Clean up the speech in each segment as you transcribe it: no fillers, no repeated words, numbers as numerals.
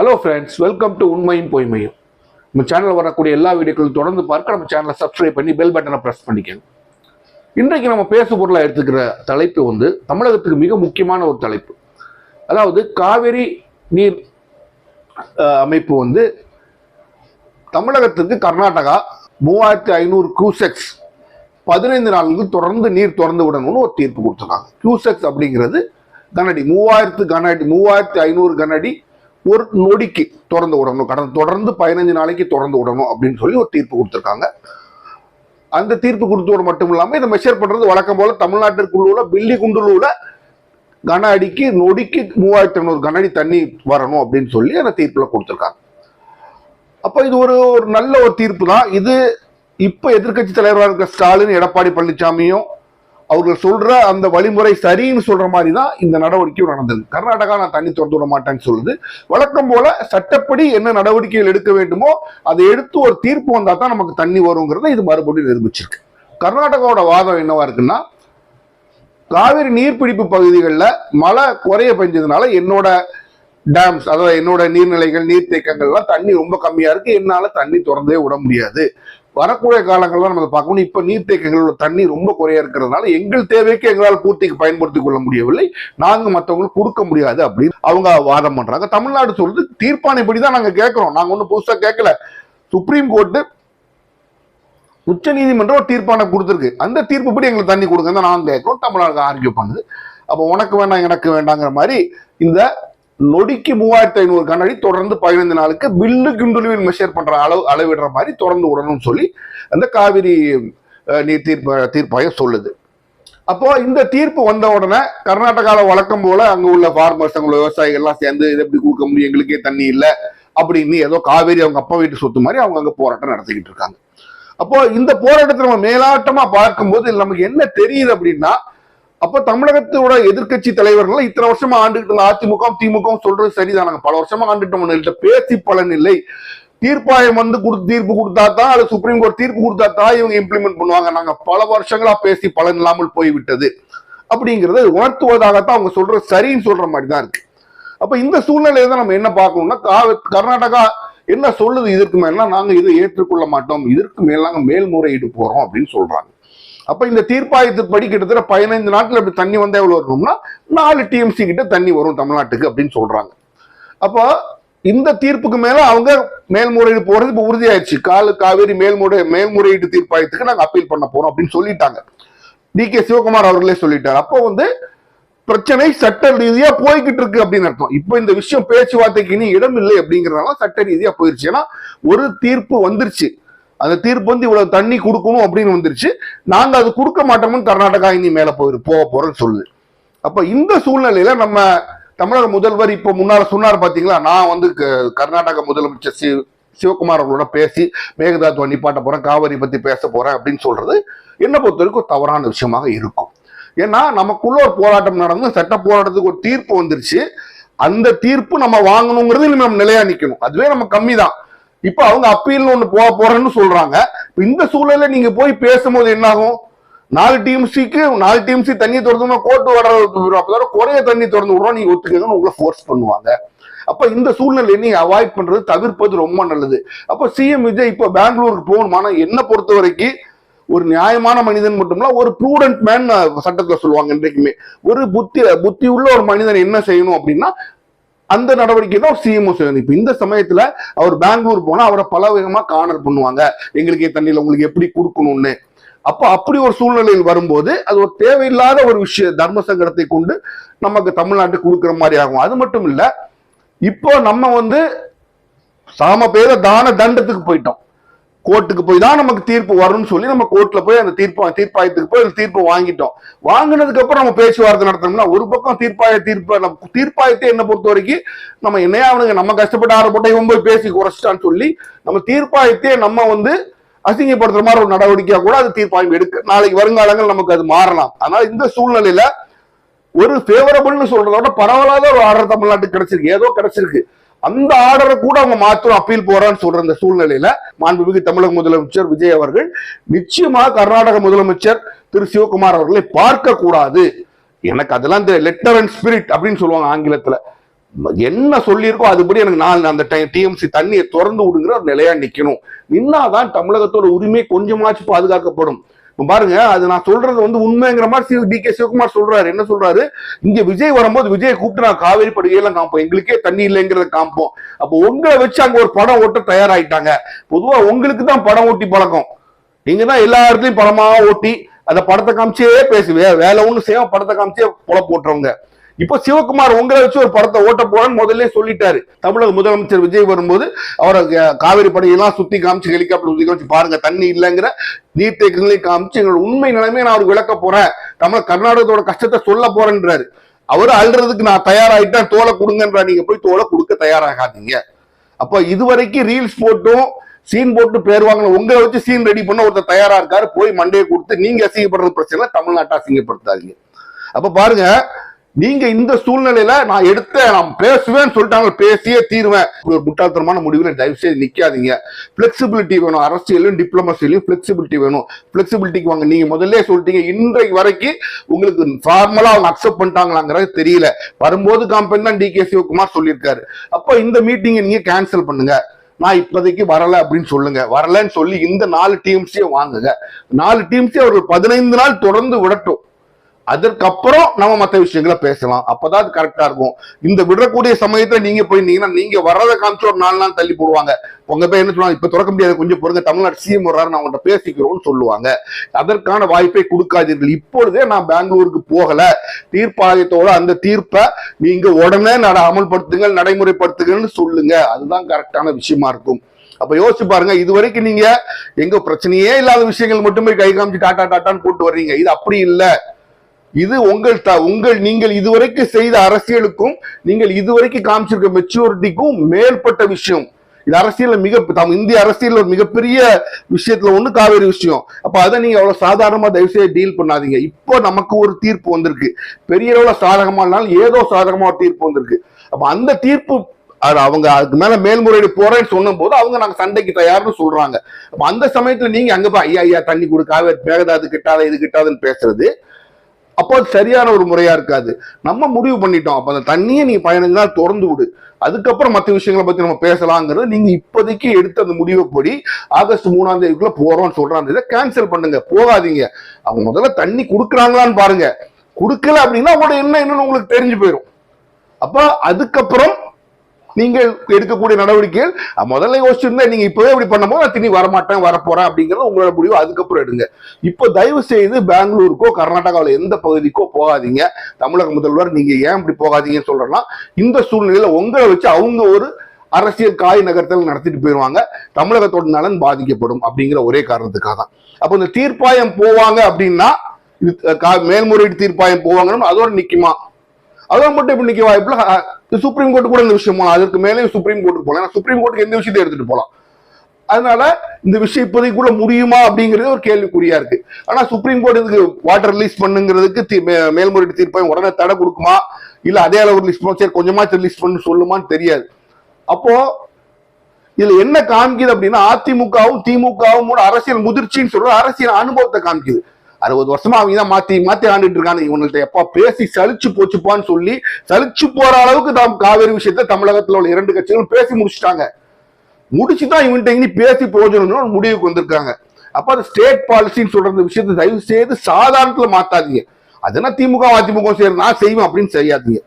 Hello friends, welcome to உண்மையும் பொய்மையும். நம்ம சேனலில் வரக்கூடிய எல்லா வீடியோக்களும் தொடர்ந்து பார்க்க நம்ம சேனலை சப்ஸ்கிரைப் பண்ணி பெல் பட்டனை ப்ரெஸ் பண்ணிக்கணும். இன்றைக்கு நம்ம பேச பொருளாக எடுத்துக்கிற தலைப்பு தமிழகத்துக்கு மிக முக்கியமான ஒரு தலைப்பு. அதாவது காவிரி நீர் அமைப்பு தமிழகத்துக்கு கர்நாடகா 3500 கியூசெக்ஸ் 15 நாளுக்கு தொடர்ந்து நீர் திறந்து விடணும்னு ஒரு தீர்ப்பு கொடுத்துருக்காங்க. கியூசெக்ஸ் அப்படிங்கிறது கனஅடி, 3500 கனஅடி ஒரு நொடிக்கு திறந்து விடணும், தொடர்ந்து 15 நாளைக்கு திறந்து விடணும் அப்படின்னு சொல்லி ஒரு தீர்ப்பு கொடுத்துருக்காங்க. அந்த தீர்ப்பு கொடுத்தோடு மட்டும் இல்லாமல் இதை மெஷர் பண்றது வழக்கம் போல தமிழ்நாட்டிற்குள்ள பில்லிகுண்டுல கன அடிக்கு நொடிக்கு 3500 கன அடி தண்ணி வரணும் அப்படின்னு சொல்லி அந்த தீர்ப்புல கொடுத்துருக்காங்க. அப்ப இது ஒரு நல்ல ஒரு தீர்ப்பு தான். இது இப்ப எதிர்கட்சி தலைவராக இருக்கிற ஸ்டாலின், எடப்பாடி பழனிசாமியும் அவர்கள் சொல்ற அந்த வழிமுறை சரின்னு சொல்ற மாதிரி தான் இந்த நடவடிக்கையும் நடந்தது. கர்நாடகா நான் தண்ணி திறந்து விட மாட்டேன்னு சொல்லுது. வழக்கம் போல சட்டப்படி என்ன நடவடிக்கைகள் எடுக்க வேண்டுமோ அதை எடுத்து ஒரு தீர்ப்பு வந்தா தான் நமக்கு தண்ணி வருங்கிறத இது மறுபடியும் நிரூபிச்சிருக்கு. கர்நாடகாவோட வாதம் என்னவா இருக்குன்னா, காவிரி நீர்பிடிப்பு பகுதிகளில் மழை குறைய பெஞ்சதுனால என்னோட டேம்ஸ், அதாவது என்னோட நீர்நிலைகள், நீர்த்தேக்கங்கள்லாம் தண்ணி ரொம்ப கம்மியா இருக்கு, என்னால தண்ணி திறந்தே விட முடியாது. வரக்கூடிய காலங்கள் தான் நம்ம பார்க்கணும். இப்ப நீர்த்தேக்கங்களோட தண்ணி ரொம்ப குறைய இருக்கிறதுனால எங்கள் தேவைக்கு எங்களால் பூர்த்திக்கு பயன்படுத்திக் கொள்ள முடியவில்லை, நாங்க மற்றவங்களுக்கு கொடுக்க முடியாது அப்படின்னு அவங்க வாதம் பண்றாங்க. தமிழ்நாடு சொல்றது தீர்ப்பானைப்படிதான் நாங்க கேட்கிறோம், நாங்க ஒன்னும் புதுசா கேட்கல. சுப்ரீம் கோர்ட்டு உச்ச நீதிமன்றம் ஒரு தீர்ப்பானை கொடுத்துருக்கு, அந்த தீர்ப்புப்படி எங்களுக்கு தண்ணி கொடுங்க தான் நாங்க கேட்கிறோம். தமிழ்நாடு ஆர்கியூ பண்ணுது. அப்ப உனக்கு வேண்டாம் எனக்கு வேண்டாங்கிற மாதிரி இந்த நொடிக்கு 3500 கனஅடி தொடர்ந்து 15 நாளுக்கு பில்லு கிண்டுலுவில் மெஷர் பண்ற அளவிடுற மாதிரி தொடர்ந்து விடணும்னு சொல்லி அந்த காவிரி நீர் தீர்ப்பாயம் சொல்லுது. அப்போ இந்த தீர்ப்பு வந்த உடனே கர்நாடகாவில் வழக்கம் போல அங்க உள்ள ஃபார்மர்ஸ், அங்க உள்ள விவசாயிகள் எல்லாம் சேர்ந்து இது எப்படி கொடுக்க முடியும், எங்களுக்கே தண்ணி இல்லை அப்படின்னு ஏதோ காவேரி அவங்க அப்பா வீட்டு சொத்து மாதிரி அவங்க அங்க போராட்டம் நடத்திக்கிட்டு இருக்காங்க. அப்போ இந்த போராட்டத்தை நம்ம மேலாட்டமா பார்க்கும்போது நமக்கு என்ன தெரியுது அப்படின்னா, அப்ப தமிழகத்தோட எதிர்கட்சி தலைவர்கள் இத்தனை வருஷமா ஆண்டுகிட்டு அதிமுக திமுக சொல்றது சரிதான், பல வருஷமா ஆண்டுகிட்ட பேசி பலன் இல்லை, தீர்ப்பாயம் தீர்ப்பு கொடுத்தா தான், அது சுப்ரீம் கோர்ட் தீர்ப்பு கொடுத்தா தான் இவங்க இம்ப்ளிமெண்ட் பண்ணுவாங்க, நாங்க பல வருஷங்களா பேசி பலன் இல்லாமல் போய்விட்டது அப்படிங்கறத உணர்த்துவதாகத்தான் அவங்க சொல்ற சரின்னு சொல்ற மாதிரி தான் இருக்கு. அப்ப இந்த சூழ்நிலையை தான் நம்ம என்ன பார்க்கணும்னா, கர்நாடகா என்ன சொல்லுது, இதற்கு மேல நாங்க இதை ஏற்றுக்கொள்ள மாட்டோம், இதற்கு மேல நாங்க மேல்முறையீடு போறோம் அப்படின்னு சொல்றாங்க. அப்ப இந்த தீர்ப்பாயத்தின்படி கிட்டத்தட்ட 15 நாட்கள் அப்படி தண்ணி வந்தா எவ்வளவு வரணும்னா 4 TMC கிட்ட தண்ணி வரும் தமிழ்நாட்டுக்கு அப்படின்னு சொல்றாங்க. அப்போ இந்த தீர்ப்புக்கு மேல அவங்க மேல்முறையீடு போறது இப்ப உறுதியாயிருச்சு. காவிரி மேல்முறையீடு தீர்ப்பாயத்துக்கு நாங்க அப்பீல் பண்ண போறோம் அப்படின்னு சொல்லிட்டாங்க. DK சிவகுமார் அவர்களே சொல்லிட்டாரு. அப்போ பிரச்சனை சட்ட ரீதியா போய்கிட்டு இருக்கு அப்படின்னு அர்த்தம். இப்ப இந்த விஷயம் பேச்சுவார்த்தைக்கு இனி இடம் இல்லை அப்படிங்கறதுனால சட்ட ரீதியா போயிருச்சு. ஏன்னா ஒரு தீர்ப்பு வந்துருச்சு, அந்த தீர்ப்பு இவ்வளவு தண்ணி கொடுக்கணும் அப்படின்னு வந்துருச்சு, நாங்க அது கொடுக்க மாட்டோம்னு கர்நாடகா இனி மேல போக போறோம்னு சொல்லுது. அப்ப இந்த சூழ்நிலையில நம்ம தமிழக முதல்வர் இப்ப முன்னால சொன்னார் பாத்தீங்களா, நான் கர்நாடக முதலமைச்சர் சிவகுமார் அவர்களோட பேசி மேகதாதுவை நிப்பாட்ட போறேன், காவிரி பத்தி பேச போறேன் அப்படின்னு சொல்றது என்ன பொறுத்த வரைக்கும் தவறான விஷயமாக இருக்கும். ஏன்னா நமக்குள்ள ஒரு போராட்டம் நடந்து சட்ட போராட்டத்துக்கு ஒரு தீர்ப்பு வந்துருச்சு, அந்த தீர்ப்பு நம்ம வாங்கணுங்கிறது நம்ம நிலையா நிக்கணும், அதுவே நம்ம கம்மி தான். இப்ப அவங்க அப்பீல் ஒண்ணு போறேன்னு சொல்றாங்க. இந்த சூழல நீங்க போய் பேசும்போது என்ன ஆகும், 4 TMC தண்ணி திறந்து கோர்ட்டு வர குறைய தண்ணி திறந்து விடுறோம், நீங்க ஒத்துக்கங்கன்னு உங்களை ஃபோர்ஸ் பண்ணுவாங்க. அப்ப இந்த சூழ்நிலையை நீங்க அவாய்ட் பண்றது, தவிர்ப்பது ரொம்ப நல்லது. அப்ப சிஎம் விஜய் இப்ப பெங்களூருக்கு போகணும். ஆனா என்ன பொறுத்த வரைக்கும் ஒரு நியாயமான மனிதன் மட்டும்ல, ஒரு ப்ரூடன்ட் மேன் சட்டத்துல சொல்லுவாங்க இன்றைக்குமே, ஒரு புத்தி உள்ள ஒரு மனிதன் என்ன செய்யணும் அப்படின்னா அந்த நடவடிக்கை தான் சிஎம் செய்யணும். இப்ப இந்த சமயத்துல அவர் பெங்களூர் போனா அவரை பல விதமா கார்னர் பண்ணுவாங்க, எங்களுக்கே தண்ணியில உங்களுக்கு எப்படி கொடுக்கணும்னு. அப்ப அப்படி ஒரு சூழ்நிலையில் வரும்போது அது ஒரு தேவையில்லாத ஒரு விஷயம், தர்ம சங்கடத்தை கொண்டு நமக்கு தமிழ்நாட்டுக்கு கொடுக்குற மாதிரி ஆகும். அது மட்டும் இல்ல, இப்போ நம்ம சாம பேர தான தண்டத்துக்கு போயிட்டோம், கோர்ட்டுக்கு போய் தான் நமக்கு தீர்ப்பு வரும்னு சொல்லி நம்ம கோர்ட்ல போய் அந்த தீர்ப்பாயத்துக்கு போய் அந்த தீர்ப்பு வாங்கிட்டோம். வாங்கினதுக்கு அப்புறம் நம்ம பேச்சுவார்த்தை நடத்தணும்னா ஒரு பக்கம் தீர்ப்பாயத்தை என்ன பொறுத்த வரைக்கும் நம்ம என்னையா அவனுங்க நம்ம கஷ்டப்பட்டு ஆரப்பட்ட இவன் போய் பேசி குறைச்சிட்டான்னு சொல்லி நம்ம தீர்ப்பாயத்தையே நம்ம அசிங்கப்படுத்துற மாதிரி ஒரு நடவடிக்கையா கூட அது தீர்ப்பாயம் எடுக்க நாளைக்கு வருங்காலங்கள் நமக்கு அது மாறலாம். அதனால இந்த சூழ்நிலையில ஒரு ஃபேவரபிள்னு சொல்றதோட பரவலாத ஒரு ஆர்டர் தமிழ்நாட்டுக்கு கிடைச்சிருக்கு, ஏதோ கிடைச்சிருக்கு. அந்த ஆர்டரை கூட அவங்க மாத்திரம் அப்பீல் போறான்னு சொல்ற இந்த சூழ்நிலையில மாண்புமிகு தமிழக முதலமைச்சர் விஜய் அவர்கள் நிச்சயமாக கர்நாடக முதலமைச்சர் திரு சிவகுமார் அவர்களை பார்க்க கூடாது. எனக்கு அதெல்லாம் இந்த லெட்டர் அண்ட் ஸ்பிரிட் அப்படின்னு சொல்லுவாங்க ஆங்கிலத்துல, என்ன சொல்லியிருக்கோ அதுபடி எனக்கு நான் அந்த டிஎம்சி தண்ணியை திறந்து விடுங்கிற நிலையா நிக்கணும். நின்னாதான் தமிழகத்தோட உரிமை கொஞ்சமாச்சும் பாதுகாக்கப்படும். பாருங்க, அது நான் சொல்றது உண்மைங்கிற மாதிரி டி.கே. சிவகுமார் சொல்றாரு. என்ன சொல்றாரு, இங்க விஜய் வரும்போது விஜய் கூப்பிட்டு நான் காவேரி படுகையெல்லாம் காப்போம், எங்களுக்கே தண்ணி இல்லைங்கிறத காப்போம். அப்போ உங்களை வச்சு அங்க ஒரு படம் ஓட்ட தயாராயிட்டாங்க. பொதுவா உங்களுக்கு தான் படம் ஓட்டி பழக்கம். நீங்க தான் எல்லா இடத்துலயும் படமா ஓட்டி அந்த படத்தை காமிச்சே பேசுவேன், வேலை ஒண்ணு செய்ய படத்தை காமிச்சே பொல போட்டுறவங்க. இப்போ சிவகுமார் உங்களை வச்சு ஒரு படத்தை ஓட்ட போறேன்னு முதல்ல சொல்லிட்டாரு. தமிழக முதலமைச்சர் விஜய் வரும்போது அவரை காவிரி படையெல்லாம் சுத்தி காமிச்சு, ஹெலிகாப்டர் சுத்தி காமிச்சு, பாருங்க தண்ணி இல்லைங்கிற நீர்த்தேக்கங்களையும் காமிச்சு எங்களோட உண்மை நிலைமையை நான் அவருக்கு விளக்க போறேன், கர்நாடகத்தோட கஷ்டத்தை சொல்ல போறேன்றாரு. அவரு அல்றதுக்கு நான் தயாராயிட்டேன், தோலை கொடுங்கன்றார். நீங்க போய் தோலை கொடுக்க தயாராகாதீங்க. அப்ப இதுவரைக்கும் ரீல்ஸ் போட்டும் சீன் போட்டு பேர் வாங்கின உங்களை வச்சு சீன் ரெடி பண்ண ஒருத்தர் தயாரா இருக்காரு. போய் மண்டையை கொடுத்து நீங்க அசிங்கப்படுறது பிரச்சனை, தமிழ்நாட்டை அசிங்கப்படுத்தாதீங்க. அப்ப பாருங்க, நீங்க இந்த சூழ்நிலையில நான் பேசுவேன்னு சொல்லிட்டாங்க, பேசியே தீருவேன். ஒரு முட்டாள்தனமான முடிவில் தயவு செய்து நிக்காதீங்க. பிளெக்சிபிலிட்டி வேணும், அரசியலும் டிப்ளமசிலையும் பிளெக்சிபிலிட்டி வேணும். பிளெக்சிபிலிட்டிக்கு வாங்க. நீங்க முதல்ல சொல்லிட்டீங்க, இன்றைக்கு வரைக்கும் உங்களுக்கு ஃபார்மலா அவங்க அக்செப்ட் பண்ணிட்டாங்களாங்கிறது தெரியல. வரும்போது காம்பெனி தான் டி.கே. சிவகுமார் சொல்லியிருக்காரு. அப்ப இந்த மீட்டிங்கை நீங்க கேன்சல் பண்ணுங்க, நான் இப்போதைக்கு வரல அப்படின்னு சொல்லுங்க. வரலன்னு சொல்லி இந்த 4 டிஎம்சியை வாங்குங்க. 4 டிஎம்சி அவர்கள் 15 நாள் தொடர்ந்து விடட்டும். அதற்கப்புறம் நம்ம மற்ற விஷயங்களை பேசலாம். அப்பதான் கரெக்டா இருக்கும். இந்த விடக்கூடிய சமயத்துல நீங்க போயிருந்தீங்கன்னா நீங்க வர்றதை காமிச்சு ஒரு 4 நாள் தள்ளி போடுவாங்க. உங்க பேர் என்ன சொல்லுவாங்க, இப்ப திறக்க முடியாது, கொஞ்சம் பொறுங்க, தமிழ்நாடு சிஎம் வர்றாரு, நான் அவங்கள்ட்ட பேசிக்கிறோம்னு சொல்லுவாங்க. அதற்கான வாய்ப்பை கொடுக்காதீர்கள். இப்பொழுதே நான் பெங்களூருக்கு போகல, தீர்ப்பாயத்தோட அந்த தீர்ப்பை நீங்க உடனே அமல்படுத்துங்க, நடைமுறைப்படுத்துங்கன்னு சொல்லுங்க. அதுதான் கரெக்டான விஷயமா இருக்கும். அப்ப யோசிச்சு பாருங்க, இது வரைக்கும் நீங்க எங்க பிரச்சனையே இல்லாத விஷயங்கள் மட்டுமே கை காமிச்சு டாட்டா டாட்டான்னு போட்டு வர்றீங்க. இது அப்படி இல்லை. இது நீங்கள் இதுவரைக்கும் செய்த அரசியலுக்கும் நீங்கள் இதுவரைக்கும் காமிச்சிருக்க மெச்சூரிட்டிக்கும் மேற்பட்ட விஷயம். இது அரசியல் இந்திய அரசியல் ஒரு மிகப்பெரிய விஷயத்துல ஒண்ணு காவேரி விஷயம். அப்ப அதை நீங்க அவ்வளவு சாதாரணமா தயவுசெய்து டீல் பண்ணாதீங்க. இப்போ நமக்கு ஒரு தீர்ப்பு வந்திருக்கு, பெரிய அளவுல சாதகமா இருந்தாலும் ஏதோ சாதகமா ஒரு தீர்ப்பு வந்திருக்கு. அப்ப அந்த தீர்ப்பு அவங்க அதுக்கு மேல மேல்முறையீடு போறேன்னு சொன்னும் போது அவங்க நாங்க சண்டைக்கு தயார்னு சொல்றாங்க. அப்ப அந்த சமயத்துல நீங்க அங்க ஐயா தண்ணி கொடு, காவேரி மேகதாது கிட்டாத இது கிட்டாதுன்னு பேசுறது அப்போ அது சரியான ஒரு முறையா இருக்காது. நம்ம முடிவு பண்ணிட்டோம், அப்ப அந்த தண்ணியை நீ 15 நாள் திறந்து விடு, அதுக்கப்புறம் மற்ற விஷயங்களை பத்தி நம்ம பேசலாங்கிறது நீங்க இப்போதைக்கு எடுத்த அந்த முடிவுப்படி ஆகஸ்ட் 3ஆம் தேதிக்குள்ள போறோம்னு சொல்றாங்க. இதை கேன்சல் பண்ணுங்க, போகாதீங்க. அவங்க முதல்ல தண்ணி கொடுக்குறாங்களான்னு பாருங்க. கொடுக்கல அப்படின்னா அவங்களோட என்னன்னு உங்களுக்கு தெரிஞ்சு போயிடும். அப்ப அதுக்கப்புறம் நீங்கள் எடுக்கக்கூடிய நடவடிக்கைகள் முதல்ல யோசிச்சிருந்தா நீங்க இப்பவே இப்படி பண்ணும்போது நான் திணி வரமாட்டேன், வரப்போறேன் அப்படிங்கறது உங்களோட முடிவு. அதுக்கப்புறம் எடுங்க. இப்போ தயவு செய்து பெங்களூருக்கோ கர்நாடகாவில் எந்த பகுதிக்கோ போகாதீங்க. தமிழக முதல்வர் நீங்க ஏன் இப்படி போகாதீங்கன்னு சொல்றேன்னா, இந்த சூழ்நிலையில உங்களை வச்சு அவங்க ஒரு அரசியல் காய் நகர்த்தல் நடத்திட்டு போயிடுவாங்க, தமிழகத்தோட நலன் பாதிக்கப்படும் அப்படிங்கிற ஒரே காரணத்துக்காக தான். அப்போ இந்த தீர்ப்பாயம் போவாங்க அப்படின்னா, மேல்முறையீடு தீர்ப்பாயம் போவாங்கன்னு அதோட நிக்குமா? அதான் மட்டும் இப்ப நிக்க வாய்ப்புல சுப்ரீம் கோர்ட்டு கூட இந்த விஷயம் போகலாம், அதற்கு மேலே சுப்ரீம் கோர்ட்டுக்கு போகலாம். சுப்ரீம் கோர்ட்டுக்கு எந்த விஷயத்தை எடுத்துட்டு போகலாம். அதனால இந்த விஷயம் இப்போதைக்குள்ள முடியுமா அப்படிங்கிறது ஒரு கேள்விக்குறியா இருக்கு. ஆனா சுப்ரீம் கோர்ட் இதுக்கு வாட்டர் ரிலீஸ் பண்ணுங்கிறதுக்கு மேல்முறையீடு தீர்ப்பாயம் உடனே தடை கொடுக்குமா, இல்ல அதே அளவு ரிலீஸ் பண்ண சரி கொஞ்சமா ரிலீஸ் பண்ணு சொல்லுமான்னு தெரியாது. அப்போ இதுல என்ன காமிக்குது அப்படின்னா, அதிமுகவும் திமுகவும் அரசியல் முதிர்ச்சின்னு சொல்ற அரசியல் அனுபவத்தை காமிக்குது. 60 வருஷமா அவங்க தான் மாத்தி மாத்தி ஆண்டுட்டு இருக்காங்க. இவங்கள்ட்ட எப்பா பேசி சலிச்சு போச்சுப்பான்னு சொல்லி சலிச்சு போற அளவுக்கு காவேரி விஷயத்த தமிழகத்துல உள்ள 2 கட்சிகளும் பேசி முடிச்சுட்டாங்க. முடிச்சுதான் இவன்ட்ட இனி பேசி பிரயோஜனம் முடிவுக்கு வந்திருக்காங்க. அப்ப அது ஸ்டேட் பாலிசின்னு சொல்ற விஷயத்தை தயவு செய்து சாதாரணத்துல மாத்தாதீங்க. அதுனா திமுக அதிமுக செய்யறது நான் செய்வேன் அப்படின்னு செய்யாதீங்க.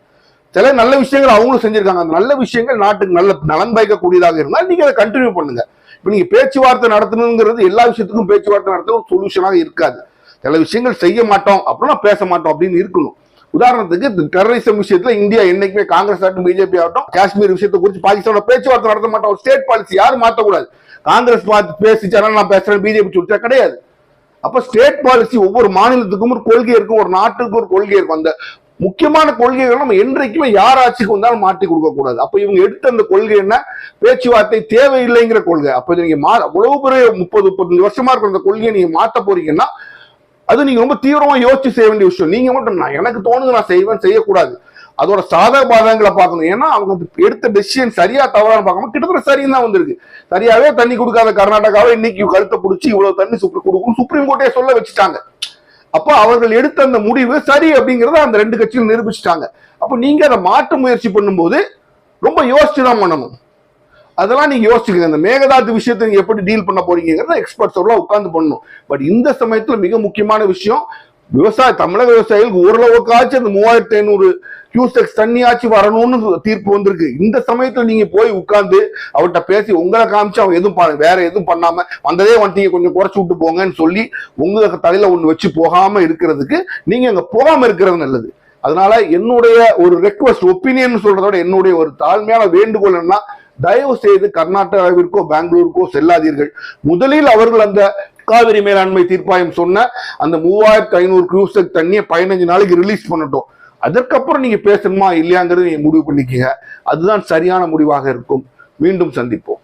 சில நல்ல விஷயங்கள் அவங்களும் செஞ்சிருக்காங்க. அந்த நல்ல விஷயங்கள் நாட்டுக்கு நல்ல நலன் பயக்கக்கூடியதாக இருந்தால் நீங்க அதை கண்டினியூ பண்ணுங்க. இப்ப நீங்க பேச்சுவார்த்தை நடத்தணுங்கிறது எல்லா விஷயத்துக்கும் பேச்சுவார்த்தை நடத்தணும் சொல்யூஷனாக இருக்காது. சில விஷயங்கள் செய்ய மாட்டோம் அப்படின்னா பேச மாட்டோம் அப்படின்னு இருக்கணும். உதாரணத்துக்கு டெரரிசம் விஷயத்துல இந்தியா என்னைக்குமே காங்கிரஸ் ஆகட்டும் பிஜேபி ஆகட்டும் காஷ்மீர் விஷயத்தை குறித்து பாகிஸ்தானோட பேச்சுவார்த்தை நடத்த மாட்டோம். ஸ்டேட் பாலிசி யாரும் மாற்றக்கூடாது. காங்கிரஸ் பேசிச்சாலும் நான் பேசுறேன், பிஜேபி சொல்லிச்சா கிடையாது. அப்ப ஸ்டேட் பாலிசி ஒவ்வொரு மாநிலத்துக்கும் ஒரு கொள்கை இருக்கும், ஒரு நாட்டுக்கு ஒரு கொள்கை இருக்கும். அந்த முக்கியமான கொள்கைகள் நம்ம என்றைக்குமே யார் ஆட்சிக்கு வந்தாலும் மாற்றி கொடுக்க கூடாது. அப்ப இவங்க எடுத்த அந்த கொள்கை என்ன, பேச்சுவார்த்தை தேவையில்லைங்கிற கொள்கை. அப்ப நீங்க உழவு பெரிய 30-35 வருஷமா இருக்கிற அந்த கொள்கையை நீங்க மாத்த போறீங்கன்னா அது நீங்க ரொம்ப தீவிரமா யோசிச்சு செய்ய வேண்டிய விஷயம். நீங்க மட்டும் நான் எனக்கு தோணுது நான் செய்வேன் செய்யக்கூடாது. அதோட சாதக பாதகங்களை பார்க்கணும். ஏன்னா அவங்க எடுத்த டெசிஷன் சரியா தவறான பார்க்கணும். கிட்டத்தட்ட சரியும் தான் வந்திருக்கு. சரியாவே தண்ணி கொடுக்காத கர்நாடகாவை இன்னைக்கு கழுத்தை பிடிச்சி இவ்வளவு தண்ணி கொடுக்கும் சுப்ரீம் கோர்ட்டே சொல்ல வச்சுட்டாங்க. அப்ப அவர்கள் எடுத்த அந்த முடிவு சரி அப்படிங்கறத அந்த 2 கட்சிகள் நிரூபிச்சுட்டாங்க. அப்ப நீங்க அதை மாற்ற முயற்சி பண்ணும்போது ரொம்ப யோசிச்சு தான் பண்ணணும். அதெல்லாம் நீங்க யோசிச்சுக்கங்க. இந்த மேகதாது விஷயத்தை நீங்க எப்படி டீல் பண்ண போறீங்கிறத எக்ஸ்பர்ட்ஸோட உட்கார்ந்து பண்ணணும். பட் இந்த சமயத்துல மிக முக்கியமான விஷயம், தமிழக விவசாயிகளுக்கு ஓரளவுக்காச்சும் அந்த 3500 கியூசெக்ஸ் தண்ணியாச்சு வரணும்னு தீர்ப்பு வந்திருக்கு. இந்த சமயத்துல நீங்க போய் உட்கார்ந்து அவர்கிட்ட பேசி உங்களை காமிச்சு அவங்க எதுவும் வேற எதுவும் பண்ணாம வந்ததே வந்துட்டீங்க கொஞ்சம் குறைச்சு விட்டு போங்கன்னு சொல்லி உங்களுக்கு தலையில ஒண்ணு வச்சு போகாம இருக்கிறதுக்கு நீங்க அங்க போகாம இருக்கிறது நல்லது. அதனால என்னுடைய ஒரு ரெக்வஸ்ட், ஒப்பீனியன் சொல்றதோட என்னுடைய ஒரு தாழ்மையான வேண்டுகோள் என்ன, தயவு செய்து கர்நாடகாவிற்கோ பெங்களூருக்கோ செல்லாதீர்கள். முதலில் அவர்கள் அந்த காவிரி மேலாண்மை தீர்ப்பாயம் சொன்ன அந்த 3500 கியூசெக் தண்ணியை 15 நாளைக்கு ரிலீஸ் பண்ணட்டும். அதற்கப்புறம் நீங்க பேசணுமா இல்லையாங்கிறது நீங்க முடிவு பண்ணிக்கங்க. அதுதான் சரியான முடிவாக இருக்கும். மீண்டும் சந்திப்போம்.